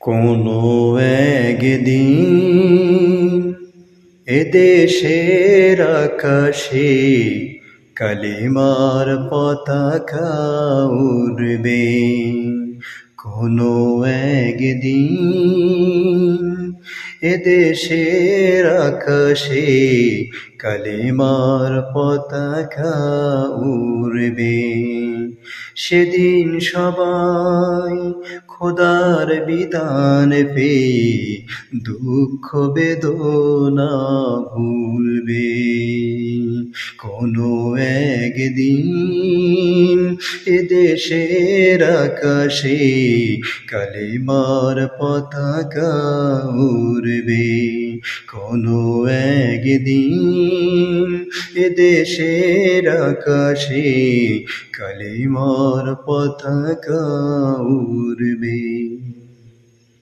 কোনো একদিন এদেশের আকাশে কালিমার পতাকা উড়বে। কোনো একদিন এদেশের আকাশে কালিমার পতাকা উড়বে। সেদিন সবাই খোদার বিধান পেয়ে দুঃখ বেদনা ভুলবে। কোনো একদিন এদেশের আকাশে কালিমার পতাকা উড়বে। কোনো একদিন এদেশের আকাশে কালিমার পতাকা উড়বে।